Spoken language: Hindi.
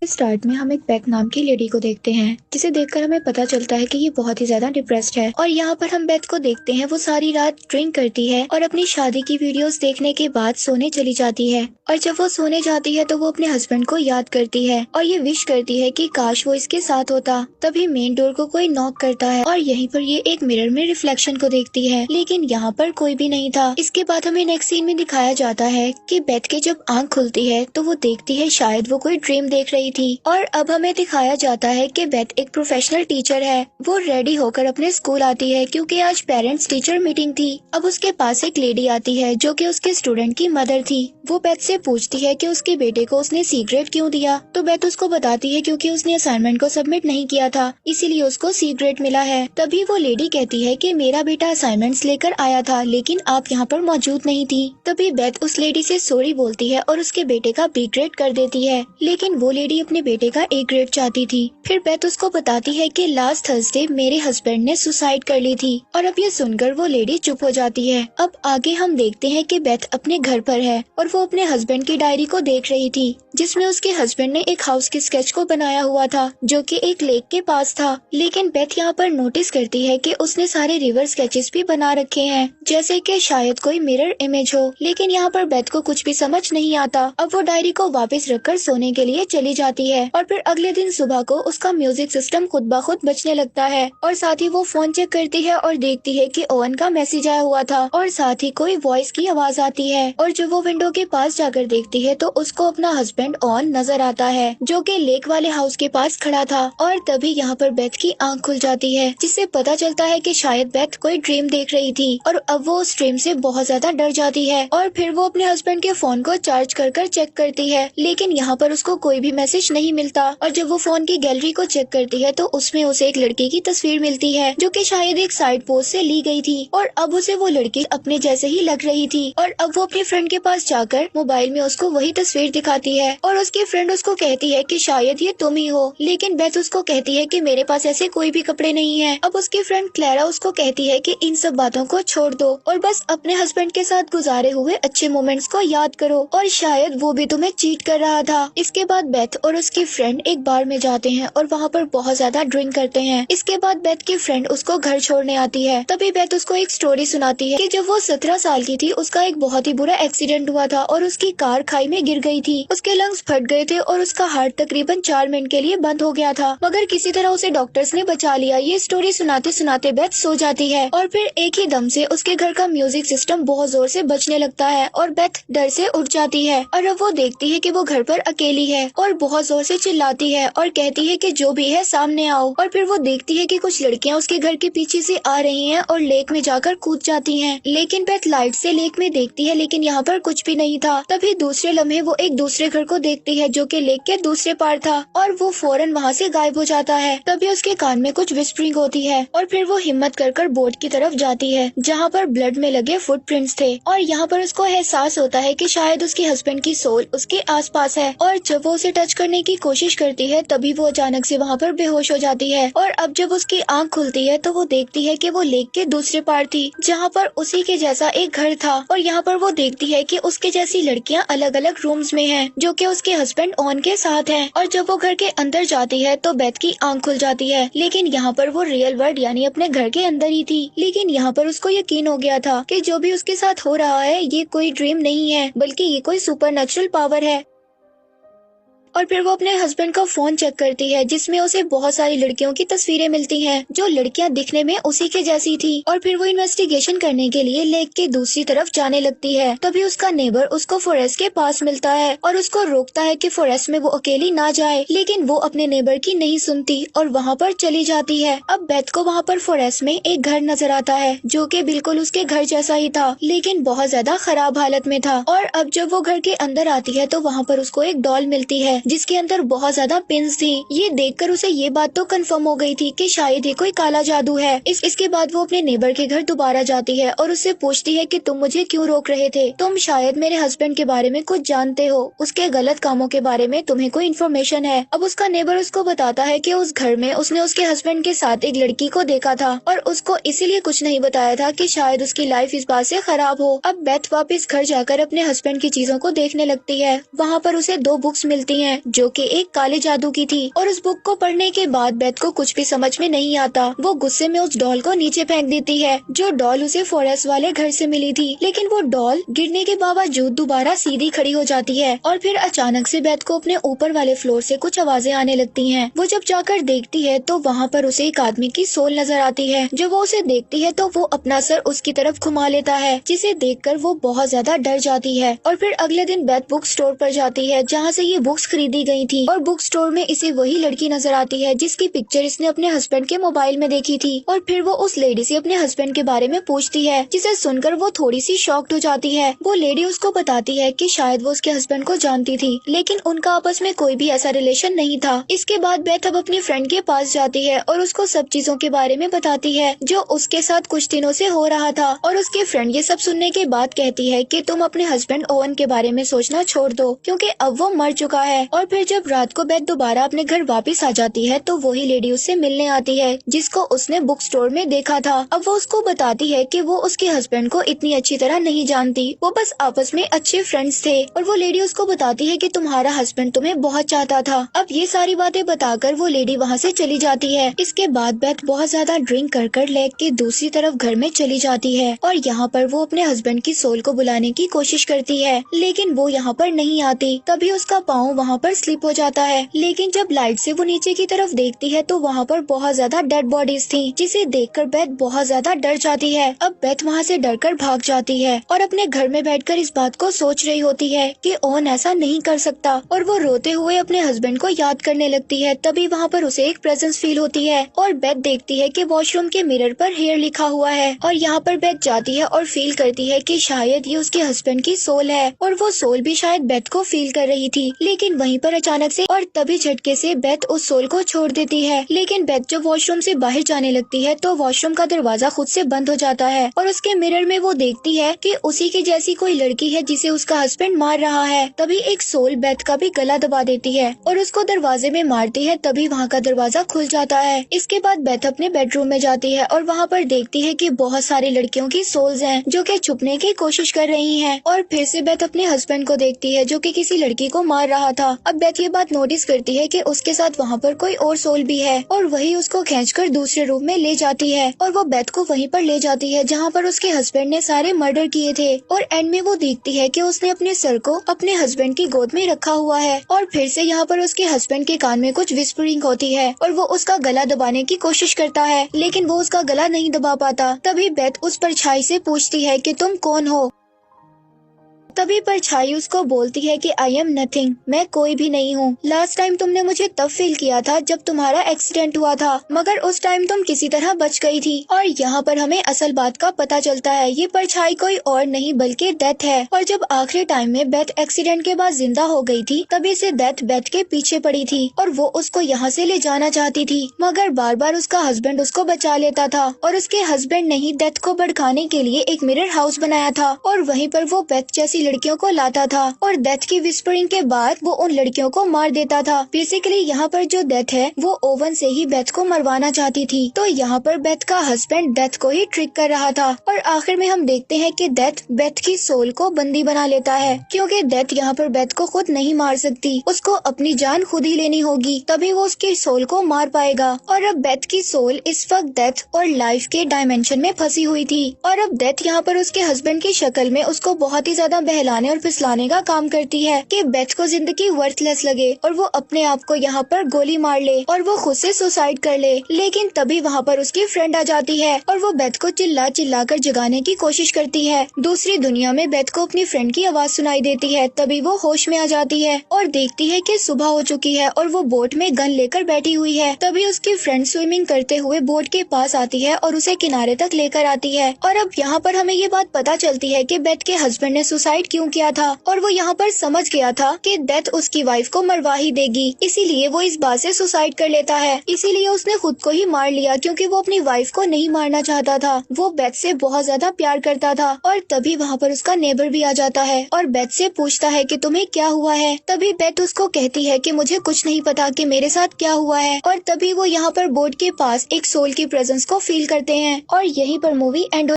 स्टार्ट में हम एक बेक नाम की लेडी को देखते हैं जिसे देखकर हमें पता चलता है कि ये बहुत ही ज्यादा डिप्रेस्ड है। और यहाँ पर हम बेथ को देखते हैं, वो सारी रात ड्रिंक करती है और अपनी शादी की वीडियोस देखने के बाद सोने चली जाती है। और जब वो सोने जाती है तो वो अपने हस्बैंड को याद करती है और ये विश करती है कि काश वो इसके साथ होता। तभी मेन डोर को कोई नॉक करता है और यहीं पर ये एक मिरर में रिफ्लेक्शन को देखती है, लेकिन यहाँ पर कोई भी नहीं था। इसके बाद हमें नेक्स्ट सीन में दिखाया जाता है कि बेथ के जब आंख खुलती है तो वो देखती है शायद वो कोई ड्रीम देख रही थी। और अब हमें दिखाया जाता है कि बेथ एक प्रोफेशनल टीचर है। वो रेडी होकर अपने स्कूल आती है क्योंकि आज पेरेंट्स टीचर मीटिंग थी। अब उसके पास एक लेडी आती है जो कि उसके स्टूडेंट की मदर थी। वो बेथ से पूछती है कि उसके बेटे को उसने सीक्रेट क्यों दिया, तो बेथ उसको बताती है क्योंकि उसने असाइनमेंट को सबमिट नहीं किया था, इसीलिए उसको सीक्रेट मिला है। तभी वो लेडी कहती है कि मेरा बेटा असाइनमेंट्स लेकर आया था लेकिन आप यहाँ पर मौजूद नहीं थी। तभी बेथ उस लेडी से सॉरी बोलती है और उसके बेटे का बी ग्रेड कर देती है, लेकिन वो लेडी अपने बेटे का ए ग्रेड चाहती थी। फिर बेथ उसको बताती है कि लास्ट थर्सडे मेरे हस्बैंड ने सुसाइड कर ली थी। और अब ये सुनकर वो लेडी चुप हो जाती है। अब आगे हम देखते हैं कि बेथ अपने घर पर है और वो अपने हस्बैंड की डायरी को देख रही थी जिसमें उसके हस्बैंड ने एक हाउस के स्केच को बनाया हुआ था जो कि एक लेक के पास था। लेकिन बेथ यहाँ पर नोटिस करती है कि उसने सारे रिवर स्केचेस भी बना रखे हैं जैसे कि शायद कोई मिरर इमेज हो, लेकिन यहाँ पर बेथ को कुछ भी समझ नहीं आता। अब वो डायरी को वापस रखकर सोने के लिए चली जाती है और फिर अगले दिन सुबह को उसका म्यूजिक सिस्टम खुद ब खुद बजने लगता है और साथ ही वो फोन चेक करती है और देखती है कि ओवन का मैसेज आया हुआ था और साथ ही कोई वॉइस की आवाज आती है। और जब वो विंडो के पास जाकर देखती है तो उसको अपना हस्बैंड ओवन नजर आता है जो कि लेक वाले हाउस के पास खड़ा था। और तभी यहाँ पर बेथ की आंख खुल जाती है जिससे पता चलता है कि शायद बेथ कोई ड्रीम देख रही थी और अब वो उस ड्रीम से बहुत ज्यादा डर जाती है। और फिर वो अपने हस्बैंड के फोन को चार्ज कर चेक करती है, लेकिन यहाँ पर उसको कोई भी मैसेज नहीं मिलता। और जब वो फोन की गैलरी को चेक करती है तो उसमें उसे एक लड़के की तस्वीर मिलती है जो कि शायद एक साइड पोस्ट से ली गई थी और अब उसे वो लड़की अपने जैसे ही लग रही थी। और अब वो अपने फ्रेंड के पास जाकर मोबाइल में उसको वही तस्वीर दिखाती है और उसकी फ्रेंड उसको कहती है कि शायद ये तुम ही हो, लेकिन बेथ उसको कहती है कि मेरे पास ऐसे कोई भी कपड़े नहीं है। अब उसकी फ्रेंड क्लेरा उसको कहती है कि इन सब बातों को छोड़ दो और बस अपने हस्बैंड के साथ गुजारे हुए अच्छे मोमेंट्स को याद करो और शायद वो भी तुम्हें चीट कर रहा था। इसके बाद बेथ और उसकी फ्रेंड एक बार में जाते हैं और वहाँ पर बहुत ज्यादा ड्रिंक करते हैं। इसके बाद बेथ की फ्रेंड उसको घर छोड़ने आती है। तभी बेथ उसको एक स्टोरी सुनाती है कि जब वो 17 साल की थी उसका एक बहुत ही बुरा एक्सीडेंट हुआ था और उसकी कार खाई में गिर गई थी। उसके लंग्स फट गए थे और उसका हार्ट तकरीबन 4 मिनट के लिए बंद हो गया था, मगर किसी तरह उसे डॉक्टर्स ने बचा लिया। ये स्टोरी सुनाते सुनाते बेथ सो जाती है और फिर एक ही दम से उसके घर का म्यूजिक सिस्टम बहुत जोर से बजने लगता है और बेथ डर से उठ जाती है। और अब वो देखती है कि वो घर पर अकेली है और बहुत जोर से चिल्लाती है और कहती है कि जो भी है सामने आओ। और फिर वो देखती है कि कुछ लड़कियां उसके घर के पीछे से आ रही हैं और लेक में जाकर कूद जाती हैं। लेकिन बेथ लाइट से लेक में देखती है लेकिन यहाँ पर कुछ भी नहीं था। तभी दूसरे लम्हे वो एक दूसरे घर को देखती है जो कि लेक के दूसरे पार था और वो फौरन वहाँ से गायब हो जाता है। तभी उसके कान में कुछ विस्परिंग होती है और फिर वो हिम्मत कर बोट की तरफ जाती है जहाँ पर ब्लड में लगे फुटप्रिंट्स थे और यहाँ पर उसको एहसास होता है कि शायद उसके हस्बैंड की सोल उसके आसपास है। और जब वो उसे टच करने की कोशिश करती है तभी वो अचानक से वहाँ पर बेहोश हो जाती है। और अब जब उसकी आंख खुलती है तो वो देखती है कि वो लेक के दूसरे पार थी जहाँ पर उसी के जैसा एक घर था और यहाँ पर वो देखती है कि उसके जैसी लड़कियाँ अलग अलग रूम्स में हैं जो कि उसके हस्बैंड ऑन के साथ हैं। और जब वो घर के अंदर जाती है तो बेथ की आंख खुल जाती है, लेकिन यहाँ पर वो रियल वर्ल्ड यानी अपने घर के अंदर ही थी। लेकिन यहाँ पर उसको यकीन हो गया था कि जो भी उसके साथ हो रहा है ये कोई ड्रीम नहीं है बल्कि ये कोई सुपरनैचुरल पावर है। और फिर वो अपने हस्बैंड का फोन चेक करती है जिसमें उसे बहुत सारी लड़कियों की तस्वीरें मिलती हैं जो लड़कियां दिखने में उसी के जैसी थी। और फिर वो इन्वेस्टिगेशन करने के लिए लेक के दूसरी तरफ जाने लगती है। तभी उसका नेबर उसको फॉरेस्ट के पास मिलता है और उसको रोकता है कि फॉरेस्ट में वो अकेली ना जाए, लेकिन वो अपने नेबर की नहीं सुनती और वहाँ पर चली जाती है। अब बेथ को वहाँ पर फॉरेस्ट में एक घर नजर आता है जो कि बिल्कुल उसके घर जैसा ही था लेकिन बहुत ज्यादा खराब हालत में था। और अब जब वो घर के अंदर आती है तो वहाँ पर उसको एक डॉल मिलती है जिसके अंदर बहुत ज्यादा पिन्स थी। ये देखकर उसे ये बात तो कंफर्म हो गई थी कि शायद ये कोई काला जादू है। इसके बाद वो अपने नेबर के घर दोबारा जाती है और उससे पूछती है कि तुम मुझे क्यों रोक रहे थे, तुम शायद मेरे हस्बैंड के बारे में कुछ जानते हो, उसके गलत कामों के बारे में तुम्हें कोई इन्फॉर्मेशन है। अब उसका नेबर उसको बताता है कि उस घर में उसने उसके हस्बैंड के साथ एक लड़की को देखा था और उसको इसीलिए कुछ नहीं बताया था कि शायद उसकी लाइफ इस बात से खराब हो। अब बेथ वापस घर जाकर अपने हस्बैंड की चीजों को देखने लगती है। वहाँ पर उसे 2 बुक्स मिलती हैं हैं जो कि एक काले जादू की थी। और उस बुक को पढ़ने के बाद बेथ को कुछ भी समझ में नहीं आता। वो गुस्से में उस डॉल को नीचे फेंक देती है जो डॉल उसे फॉरेस्ट वाले घर से मिली थी। लेकिन वो डॉल गिरने के बावजूद दोबारा सीधी खड़ी हो जाती है और फिर अचानक से बेथ को अपने ऊपर वाले फ्लोर से कुछ आवाजें आने लगती हैं। वो जब जाकर देखती है तो वहाँ पर उसे एक आदमी की सोल नजर आती है। जब वो उसे देखती है तो वो अपना सर उसकी तरफ घुमा लेता है, जिसे देखकर वो बहुत ज्यादा डर जाती है। और फिर अगले दिन बेथ बुक स्टोर पर जाती है जहाँ से ये बुक्स खरीदी गई थी। और बुक स्टोर में इसे वही लड़की नजर आती है जिसकी पिक्चर इसने अपने हस्बैंड के मोबाइल में देखी थी। और फिर वो उस लेडी से अपने हस्बैंड के बारे में पूछती है, जिसे सुनकर वो थोड़ी सी शॉक्ड हो जाती है। वो लेडी उसको बताती है कि शायद वो उसके हस्बैंड को जानती थी, लेकिन उनका आपस में कोई भी ऐसा रिलेशन नहीं था। इसके बाद बेथ अब अपनी फ्रेंड के पास जाती है और उसको सब चीजों के बारे में बताती है जो उसके साथ कुछ दिनों से हो रहा था। और उसकी फ्रेंड ये सब सुनने के बाद कहती है कि तुम अपने हस्बैंड ओवन के बारे में सोचना छोड़ दो, क्योंकि अब वो मर चुका है। और फिर जब रात को बेथ दोबारा अपने घर वापस आ जाती है तो वही लेडी उससे मिलने आती है जिसको उसने बुक स्टोर में देखा था। अब वो उसको बताती है कि वो उसके हस्बैंड को इतनी अच्छी तरह नहीं जानती, वो बस आपस में अच्छे फ्रेंड्स थे। और वो लेडी उसको बताती है कि तुम्हारा हस्बैंड तुम्हें बहुत चाहता था। अब ये सारी बातें बताकर वो लेडी वहाँ से चली जाती है। इसके बाद बेथ बहुत ज्यादा ड्रिंक कर लेक के दूसरी तरफ घर में चली जाती है और यहाँ पर वो अपने हस्बैंड की सोल को बुलाने की कोशिश करती है, लेकिन वो यहाँ पर नहीं आती। तभी उसका पाँव वहाँ पर स्लिप हो जाता है। लेकिन जब लाइट से वो नीचे की तरफ देखती है तो वहाँ पर बहुत ज्यादा डेड बॉडीज थी, जिसे देखकर बेथ बहुत ज्यादा डर जाती है। अब बेथ वहाँ से डरकर भाग जाती है और अपने घर में बैठकर इस बात को सोच रही होती है कि ओवन ऐसा नहीं कर सकता। और वो रोते हुए अपने हस्बैंड को याद करने लगती है। तभी वहाँ पर उसे एक प्रेजेंस फील होती है और बेथ देखती है कि वॉशरूम के मिरर पर हेयर लिखा हुआ है। और यहाँ पर बेथ जाती है और फील करती है कि शायद ये उसके हस्बैंड की सोल है और वो सोल भी शायद बेथ को फील कर रही थी। लेकिन वहीं पर अचानक से और तभी झटके से बेथ उस सोल को छोड़ देती है। लेकिन बेथ जब वॉशरूम से बाहर जाने लगती है तो वॉशरूम का दरवाजा खुद से बंद हो जाता है और उसके मिरर में वो देखती है कि उसी की जैसी कोई लड़की है जिसे उसका हस्बैंड मार रहा है। तभी एक सोल बेथ का भी गला दबा देती है और उसको दरवाजे में मारती है। तभी वहाँ का दरवाजा खुल जाता है। इसके बाद बेथ अपने बेडरूम में जाती है और वहाँ पर देखती है कि बहुत सारी लड़कियों की सोल्स हैं जो कि छुपने की कोशिश कर रही हैं। और फिर से बेथ अपने हस्बैंड को देखती है जो कि किसी लड़की को मार रहा था। अब बेथ ये बात नोटिस करती है कि उसके साथ वहाँ पर कोई और सोल भी है और वही उसको खींचकर दूसरे रूम में ले जाती है और वो बेथ को वहीं पर ले जाती है जहाँ पर उसके हस्बैंड ने सारे मर्डर किए थे। और एंड में वो देखती है कि उसने अपने सर को अपने हस्बैंड की गोद में रखा हुआ है। और फिर से यहाँ पर उसके हस्बैंड के कान में कुछ विस्परिंग होती है और वो उसका गला दबाने की कोशिश करता है, लेकिन वो उसका गला नहीं दबा पाता। तभी बेथ उस परछाई से पूछती है कि तुम कौन हो। तभी परछाई उसको बोलती है कि आई एम नथिंग, मैं कोई भी नहीं हूँ। लास्ट टाइम तुमने मुझे तब फील किया था जब तुम्हारा एक्सीडेंट हुआ था, मगर उस टाइम तुम किसी तरह बच गई थी। और यहाँ पर हमें असल बात का पता चलता है, ये परछाई कोई और नहीं बल्कि डेथ है। और जब आखिरी टाइम में बेथ एक्सीडेंट के बाद जिंदा हो गई थी तभी से डेथ बेथ के पीछे पड़ी थी और वो उसको यहाँ से ले जाना चाहती थी, मगर बार बार उसका हस्बैंड उसको बचा लेता था। और उसके हस्बैंड ने ही डेथ को भड़काने के लिए एक मिरर हाउस बनाया था और वहीं पर वो बेथ जैसी लड़कियों को लाता था और डेथ की विस्परिंग के बाद वो उन लड़कियों को मार देता था। बेसिकली यहाँ पर जो डेथ है वो ओवन से ही बेथ को मरवाना चाहती थी। तो यहाँ पर बेथ का हस्बैंड डेथ को ही ट्रिक कर रहा था और आखिर में हम देखते हैं कि डेथ बेथ की सोल को बंदी बना लेता है, क्योंकि डेथ यहाँ पर बेथ को खुद नहीं मार सकती, उसको अपनी जान खुद ही लेनी होगी, तभी वो उसकी सोल को मार पाएगा। और अब बेथ की सोल इस वक्त डेथ और लाइफ के डायमेंशन में फंसी हुई थी और अब डेथ यहाँ पर उसके हस्बैंड की शक्ल में उसको बहुत ही ज्यादा बहलाने और फिसलाने का काम करती है कि बेथ को जिंदगी वर्थलेस लगे और वो अपने आप को यहाँ पर गोली मार ले और वो खुद से सुसाइड कर ले। लेकिन तभी वहाँ पर उसकी फ्रेंड आ जाती है और वो बेथ को चिल्ला चिल्ला कर जगाने की कोशिश करती है। दूसरी दुनिया में बेथ को अपनी फ्रेंड की आवाज सुनाई देती है। तभी वो होश में आ जाती है और देखती है कि सुबह हो चुकी है और वो बोट में गन लेकर बैठी हुई है। तभी उसकी फ्रेंड स्विमिंग करते हुए बोट के पास आती है और उसे किनारे तक लेकर आती है। और अब यहाँ पर हमें ये बात पता चलती है कि बेथ के हस्बैंड ने सुसाइड क्यों किया था और वो यहाँ पर समझ गया था कि डेथ उसकी वाइफ को मरवा ही देगी, इसीलिए वो इस बात से सुसाइड कर लेता है। इसीलिए उसने खुद को ही मार लिया क्योंकि वो अपनी वाइफ को नहीं मारना चाहता था। वो बेथ से बहुत ज्यादा प्यार करता था। और तभी वहाँ पर उसका नेबर भी आ जाता है और बेथ से पूछता है कि तुम्हें क्या हुआ है। तभी बेथ उसको कहती है कि मुझे कुछ नहीं पता कि मेरे साथ क्या हुआ है। और तभी वो यहाँ पर बोट के पास एक सोल की प्रेजेंस को फील करते हैं और यहीं पर मूवी एंड